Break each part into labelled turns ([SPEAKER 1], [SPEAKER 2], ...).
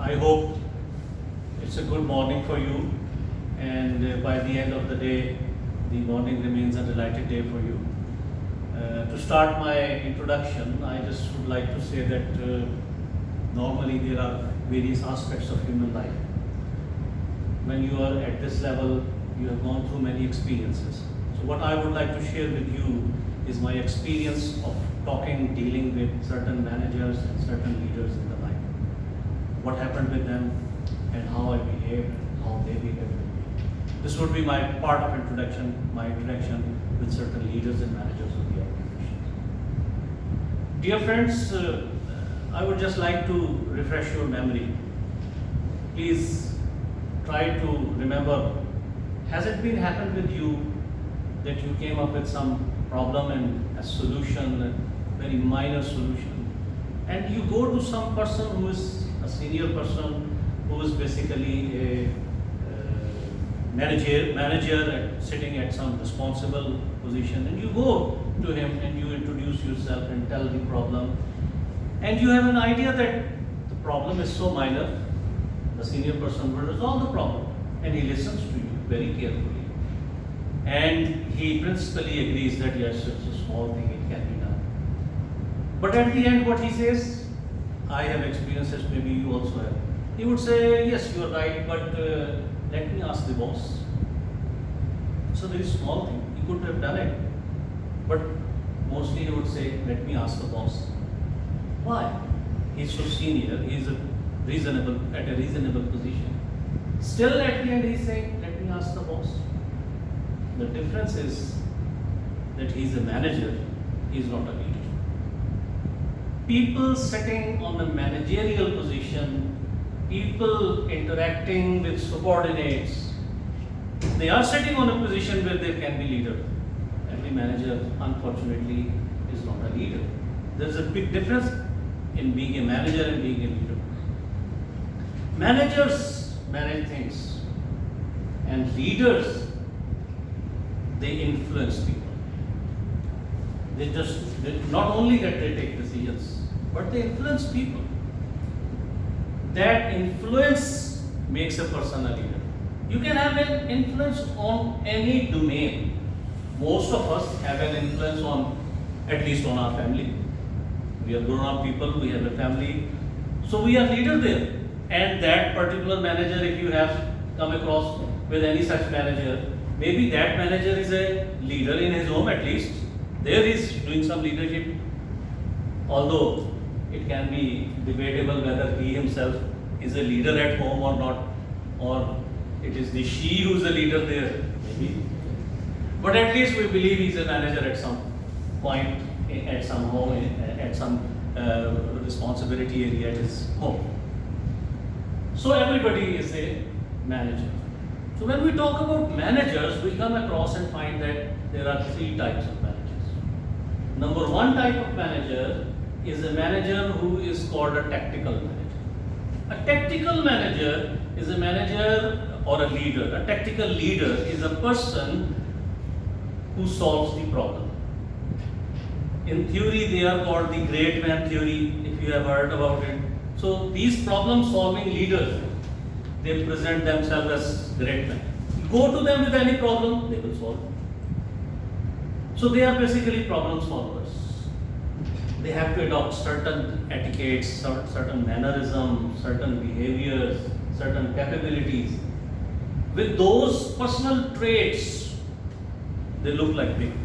[SPEAKER 1] I hope it's a good morning for you, and by the end of the day, the morning remains a delighted day for you. To start my introduction, I just would like to say that normally there are various aspects of human life. When you are at this level, you have gone through many experiences. So what I would like to share with you is my experience of talking, dealing with certain managers and certain leaders in the life. What happened with them and how I behaved, how they behaved with me. This would be my part of introduction, my interaction with certain leaders and managers of the organization. Dear friends, I would just like to refresh your memory. Please try to remember, has it been happened with you that you came up with some problem and a solution, a very minor solution, and you go to some person who is a senior person, who is basically a manager sitting at some responsible position, and you go to him and you introduce yourself and tell the problem, and you have an idea that the problem is so minor, the senior person will resolve the problem, and he listens to you very carefully. And he principally agrees that yes, it's a small thing, it can be done. But at the end, what he says, I have experiences, maybe you also have. He would say, yes, you are right, but let me ask the boss. It's a very small thing, he could have done it. But mostly he would say, let me ask the boss. Why? He's so senior, he's at a reasonable position. Still at the end he's saying, let me ask the boss. The difference is that he's a manager, he's not a leader. People sitting on a managerial position, people interacting with subordinates, they are sitting on a position where they can be leader. Every manager, unfortunately, is not a leader. There's a big difference in being a manager and being a leader. Managers manage things, and leaders, they influence people. Not only that they take decisions, but they influence people. That influence makes a person a leader. You can have an influence on any domain. Most of us have an influence on, at least on our family. We are grown up people, we have a family, so we are leaders there. And that particular manager, if you have come across with any such manager, maybe that manager is a leader in his home at least. There he is doing some leadership. Although it can be debatable whether he himself is a leader at home or not, or it is the she who is the leader there, maybe. But at least we believe he is a manager at some point, at some home, at some responsibility area at his home. So everybody is a manager. So when we talk about managers, we come across and find that there are three types of managers. Number one type of manager is a manager who is called a tactical manager. A tactical manager is a manager or a leader. A tactical leader is a person who solves the problem. In theory, they are called the great man theory, if you have heard about it. So these problem-solving leaders, they present themselves as great men. Go to them with any problem, they will solve it. So they are basically problem solvers. They have to adopt certain etiquettes, certain mannerisms, certain behaviors, certain capabilities. With those personal traits, they look like people.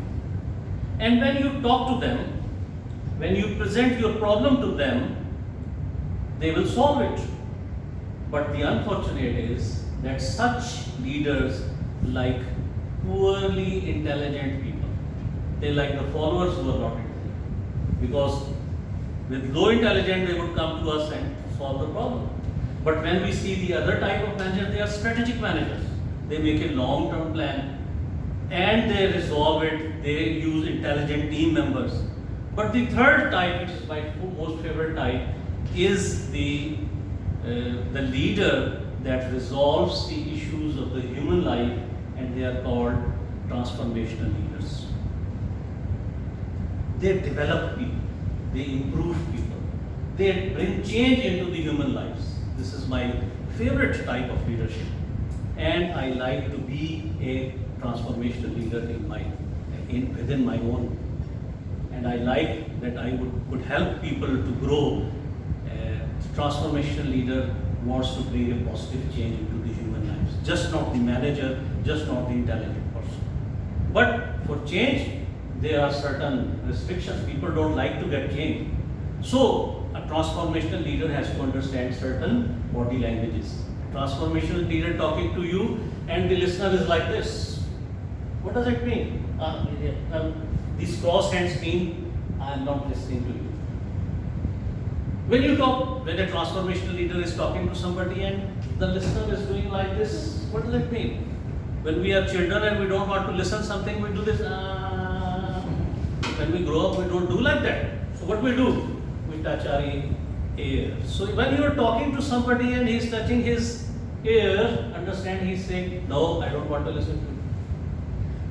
[SPEAKER 1] And when you talk to them, when you present your problem to them, they will solve it. But the unfortunate is that such leaders like poorly intelligent people. They like the followers who are not intelligent. Because with low intelligence, they would come to us and solve the problem. But when we see the other type of manager, they are strategic managers. They make a long-term plan and they resolve it. They use intelligent team members. But the third type, which is my most favorite type, is the leader that resolves the issues of the human life, and they are called transformational leaders. They develop people, they improve people, they bring change into the human lives. This is is my favorite type of leadership. And I like to be a transformational leader within my own. And I like that I could help people to grow. A transformational leader wants to bring a positive change into the human lives. Just not the manager, just not the intelligent person. But for change, there are certain restrictions. People don't like to get change. So, a transformational leader has to understand certain body languages. A transformational leader talking to you and the listener is like this. What does it mean? These cross hands mean I am not listening to you. When a transformational leader is talking to somebody and the listener is doing like this, what does it mean? When we are children and we don't want to listen something, we do this. When we grow up, we don't do like that. So what we do? We touch our ear. So when you are talking to somebody and he is touching his ear, understand he is saying, no, I don't want to listen to you.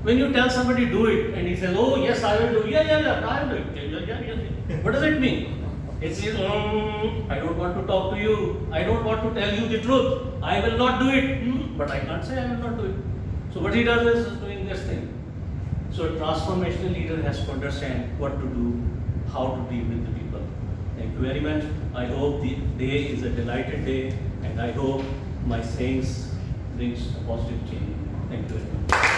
[SPEAKER 1] When you tell somebody do it and he says, oh yes, I will do, yeah, I will do it. Yeah. What does it mean? It says, I don't want to talk to you. I don't want to tell you the truth. I will not do it. But I can't say I will not do it. So what he does is doing this thing. So a transformational leader has to understand what to do, how to deal with the people. Thank you very much. I hope the day is a delighted day, and I hope my sayings brings a positive change. Thank you very much.